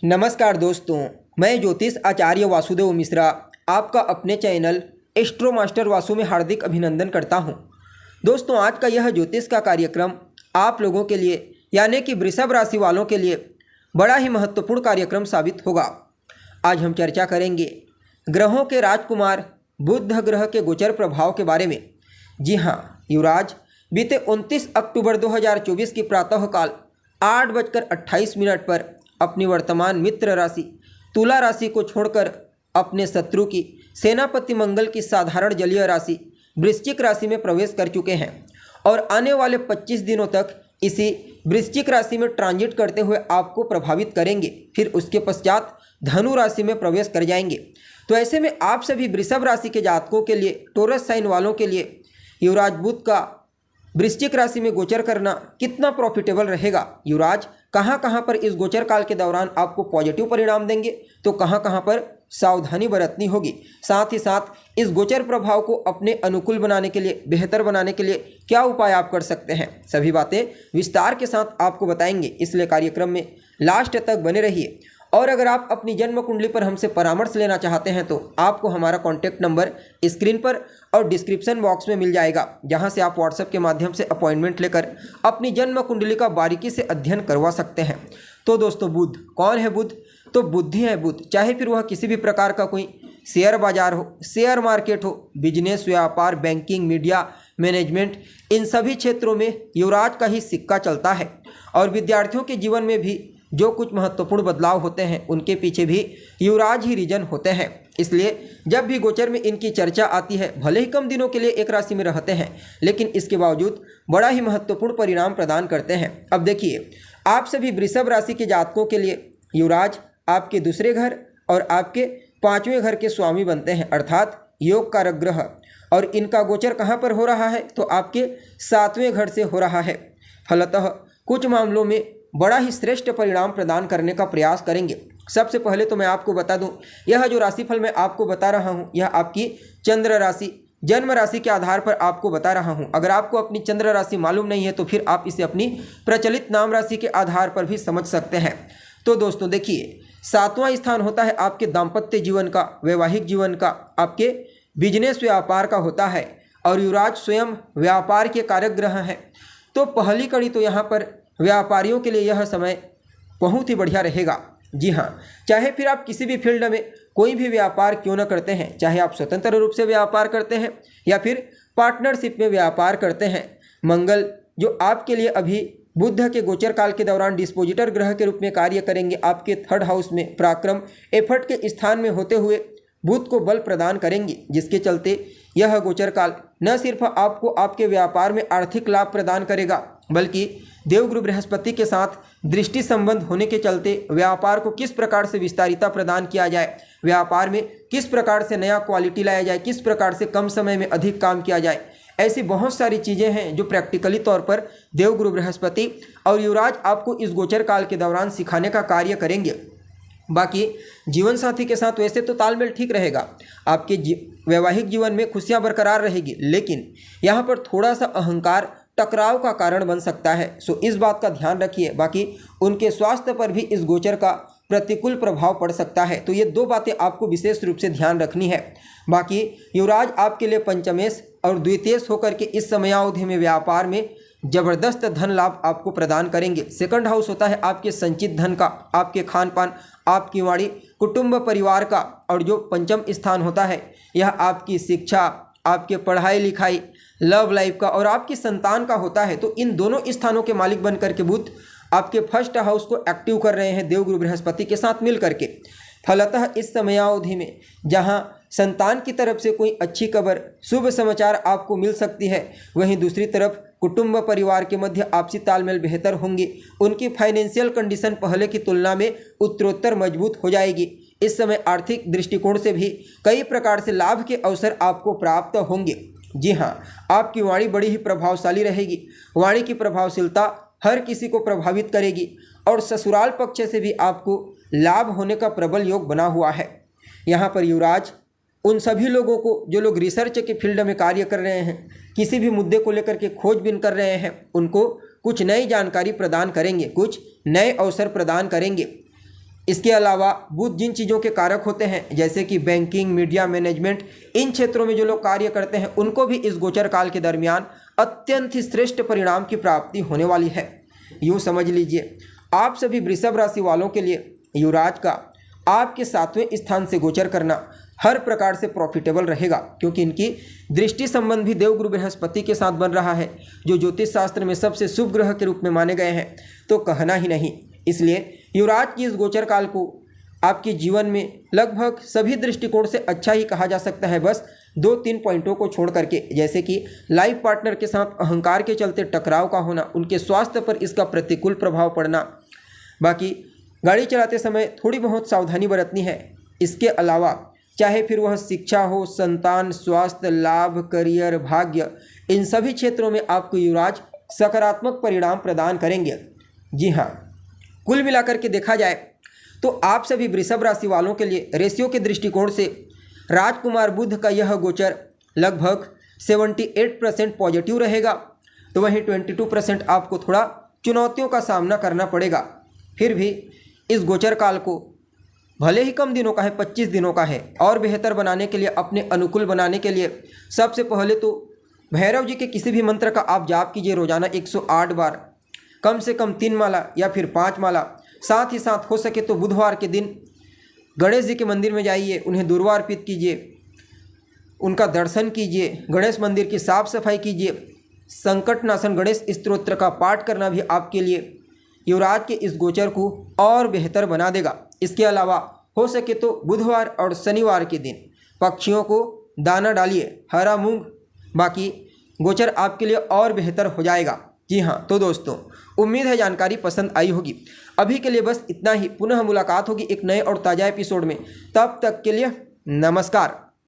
नमस्कार दोस्तों, मैं ज्योतिष आचार्य वासुदेव मिश्रा आपका अपने चैनल एस्ट्रो मास्टर वासु में हार्दिक अभिनंदन करता हूं। दोस्तों, आज का यह ज्योतिष का कार्यक्रम आप लोगों के लिए यानी कि वृषभ राशि वालों के लिए बड़ा ही महत्वपूर्ण कार्यक्रम साबित होगा। आज हम चर्चा करेंगे ग्रहों के राजकुमार बुध ग्रह के गोचर प्रभाव के बारे में। जी हाँ, युवराज बीते 29 अक्टूबर 2024 की प्रातःकाल 8:28 पर अपनी वर्तमान मित्र राशि तुला राशि को छोड़कर अपने शत्रु की सेनापति मंगल की साधारण जलीय राशि वृश्चिक राशि में प्रवेश कर चुके हैं और आने वाले 25 दिनों तक इसी वृश्चिक राशि में ट्रांजिट करते हुए आपको प्रभावित करेंगे। फिर उसके पश्चात धनु राशि में प्रवेश कर जाएंगे। तो ऐसे में आप सभी वृषभ राशि के जातकों के लिए, टोरस साइन वालों के लिए युवराज बुध का वृश्चिक राशि में गोचर करना कितना प्रॉफिटेबल रहेगा, युवराज कहाँ कहाँ पर इस गोचर काल के दौरान आपको पॉजिटिव परिणाम देंगे तो कहाँ कहाँ पर सावधानी बरतनी होगी, साथ ही साथ इस गोचर प्रभाव को अपने अनुकूल बनाने के लिए, बेहतर बनाने के लिए क्या उपाय आप कर सकते हैं, सभी बातें विस्तार के साथ आपको बताएंगे। इसलिए कार्यक्रम में लास्ट तक बने रहिए। और अगर आप अपनी जन्म कुंडली पर हमसे परामर्श लेना चाहते हैं तो आपको हमारा कॉन्टैक्ट नंबर स्क्रीन पर और डिस्क्रिप्शन बॉक्स में मिल जाएगा, जहां से आप व्हाट्सएप के माध्यम से अपॉइंटमेंट लेकर अपनी जन्म कुंडली का बारीकी से अध्ययन करवा सकते हैं। तो दोस्तों, बुध कौन है? बुध तो बुद्धि है बुध, चाहे फिर वह किसी भी प्रकार का कोई शेयर बाजार हो, शेयर मार्केट हो, बिजनेस, व्यापार, बैंकिंग, मीडिया, मैनेजमेंट, इन सभी क्षेत्रों में युवराज का ही सिक्का चलता है। और विद्यार्थियों के जीवन में भी जो कुछ महत्वपूर्ण बदलाव होते हैं उनके पीछे भी युवराज ही रीजन होते हैं। इसलिए जब भी गोचर में इनकी चर्चा आती है, भले ही कम दिनों के लिए एक राशि में रहते हैं, लेकिन इसके बावजूद बड़ा ही महत्वपूर्ण परिणाम प्रदान करते हैं। अब देखिए, आप सभी वृषभ राशि के जातकों के लिए युवराज आपके दूसरे घर और आपके 5वें घर के स्वामी बनते हैं, अर्थात योग कारक ग्रह। और इनका गोचर कहाँ पर हो रहा है तो आपके 7वें घर से हो रहा है। फलतः कुछ मामलों में बड़ा ही श्रेष्ठ परिणाम प्रदान करने का प्रयास करेंगे। सबसे पहले तो मैं आपको बता दूं, यह जो राशिफल मैं आपको बता रहा हूं, यह आपकी चंद्र राशि, जन्म राशि के आधार पर आपको बता रहा हूं। अगर आपको अपनी चंद्र राशि मालूम नहीं है तो फिर आप इसे अपनी प्रचलित नाम राशि के आधार पर भी समझ सकते हैं। तो दोस्तों देखिए, 7वां स्थान होता है आपके दाम्पत्य जीवन का, वैवाहिक जीवन का, आपके बिजनेस व्यापार का होता है। और युवराज स्वयं व्यापार के कारक ग्रह हैं। तो पहली कड़ी तो यहाँ पर व्यापारियों के लिए यह समय बहुत ही बढ़िया रहेगा। जी हाँ, चाहे फिर आप किसी भी फील्ड में कोई भी व्यापार क्यों न करते हैं, चाहे आप स्वतंत्र रूप से व्यापार करते हैं या फिर पार्टनरशिप में व्यापार करते हैं, मंगल जो आपके लिए अभी बुध के गोचर काल के दौरान डिस्पोजिटर ग्रह के रूप में कार्य करेंगे, आपके 3rd हाउस में पराक्रम एफर्ट के स्थान में होते हुए बुध को बल प्रदान करेंगे, जिसके चलते यह गोचर काल न सिर्फ आपको आपके व्यापार में आर्थिक लाभ प्रदान करेगा, बल्कि देवगुरु बृहस्पति के साथ दृष्टि संबंध होने के चलते व्यापार को किस प्रकार से विस्तारिता प्रदान किया जाए, व्यापार में किस प्रकार से नया क्वालिटी लाया जाए, किस प्रकार से कम समय में अधिक काम किया जाए, ऐसी बहुत सारी चीज़ें हैं जो प्रैक्टिकली तौर पर देवगुरु बृहस्पति और युवराज आपको इस गोचर काल के दौरान सिखाने का कार्य करेंगे। बाकी जीवन साथी के साथ वैसे तो तालमेल ठीक रहेगा, आपके वैवाहिक जीवन में खुशियां बरकरार रहेगी, लेकिन यहाँ पर थोड़ा सा अहंकार टकराव का कारण बन सकता है, सो इस बात का ध्यान रखिए। बाकी उनके स्वास्थ्य पर भी इस गोचर का प्रतिकूल प्रभाव पड़ सकता है, तो ये 2 बातें आपको विशेष रूप से ध्यान रखनी है। बाकी युवराज आपके लिए पंचमेश और द्वितीयश होकर के इस समयावधि में व्यापार में जबरदस्त धन लाभ आपको प्रदान करेंगे। 2nd हाउस होता है आपके संचित धन का, आपके खान पान, आपकी वाणी, कुटुंब परिवार का। और जो 5वां स्थान होता है यह आपकी शिक्षा, आपके पढ़ाई लिखाई, लव लाइफ का और आपकी संतान का होता है। तो इन दोनों स्थानों के मालिक बन करके बुध आपके 1st हाउस को एक्टिव कर रहे हैं देवगुरु बृहस्पति के साथ मिल करके। फलतः इस समयावधि में जहां संतान की तरफ से कोई अच्छी खबर, शुभ समाचार आपको मिल सकती है, वहीं दूसरी तरफ कुटुंब परिवार के मध्य आपसी तालमेल बेहतर होंगे। उनकी फाइनेंशियल कंडीशन पहले की तुलना में उत्तरोत्तर मजबूत हो जाएगी। इस समय आर्थिक दृष्टिकोण से भी कई प्रकार से लाभ के अवसर आपको प्राप्त होंगे। जी हाँ, आपकी वाणी बड़ी ही प्रभावशाली रहेगी। वाणी की प्रभावशीलता हर किसी को प्रभावित करेगी और ससुराल पक्ष से भी आपको लाभ होने का प्रबल योग बना हुआ है। यहाँ पर युवराज उन सभी लोगों को जो लोग रिसर्च के फील्ड में कार्य कर रहे हैं, किसी भी मुद्दे को लेकर के खोजबीन कर रहे हैं, उनको कुछ नई जानकारी प्रदान करेंगे, कुछ नए अवसर प्रदान करेंगे। इसके अलावा बुध जिन चीज़ों के कारक होते हैं जैसे कि बैंकिंग, मीडिया, मैनेजमेंट, इन क्षेत्रों में जो लोग कार्य करते हैं उनको भी इस गोचर काल के दरमियान अत्यंत ही श्रेष्ठ परिणाम की प्राप्ति होने वाली है। यूँ समझ लीजिए आप सभी वृषभ राशि वालों के लिए युवराज का आपके 7वें स्थान से गोचर करना हर प्रकार से प्रॉफिटेबल रहेगा, क्योंकि इनकी दृष्टि संबंध भी देवगुरु बृहस्पति के साथ बन रहा है जो ज्योतिष शास्त्र में सबसे शुभ ग्रह के रूप में माने गए हैं, तो कहना ही नहीं। इसलिए युवराज की इस गोचर काल को आपके जीवन में लगभग सभी दृष्टिकोण से अच्छा ही कहा जा सकता है, बस 2-3 पॉइंटों को छोड़ करके, जैसे कि लाइफ पार्टनर के साथ अहंकार के चलते टकराव का होना, उनके स्वास्थ्य पर इसका प्रतिकूल प्रभाव पड़ना, बाकी गाड़ी चलाते समय थोड़ी बहुत सावधानी बरतनी है। इसके अलावा चाहे फिर वह शिक्षा हो, संतान, स्वास्थ्य, लाभ, करियर, भाग्य, इन सभी क्षेत्रों में आपको युवराज सकारात्मक परिणाम प्रदान करेंगे। जी हाँ, कुल मिलाकर के देखा जाए तो आप सभी वृषभ राशि वालों के लिए रेशियो के दृष्टिकोण से राजकुमार बुध का यह गोचर लगभग 78% पॉजिटिव रहेगा, तो वहीं 22% आपको थोड़ा चुनौतियों का सामना करना पड़ेगा। फिर भी इस गोचर काल को भले ही कम दिनों का है, 25 दिनों का है, और बेहतर बनाने के लिए, अपने अनुकूल बनाने के लिए सबसे पहले तो भैरव जी के किसी भी मंत्र का आप जाप कीजिए रोजाना 108 बार, कम से कम 3 माला या फिर 5 माला। साथ ही साथ हो सके तो बुधवार के दिन गणेश जी के मंदिर में जाइए, उन्हें दुर्वा अर्पित कीजिए, उनका दर्शन कीजिए, गणेश मंदिर की साफ सफाई कीजिए। संकटनाशन गणेश स्तोत्र का पाठ करना भी आपके लिए युवराज के इस गोचर को और बेहतर बना देगा। इसके अलावा हो सके तो बुधवार और शनिवार के दिन पक्षियों को दाना डालिए, हरा मूंग, बाकी गोचर आपके लिए और बेहतर हो जाएगा। जी हाँ, तो दोस्तों उम्मीद है जानकारी पसंद आई होगी। अभी के लिए बस इतना ही, पुनः मुलाकात होगी एक नए और ताज़ा एपिसोड में। तब तक के लिए नमस्कार।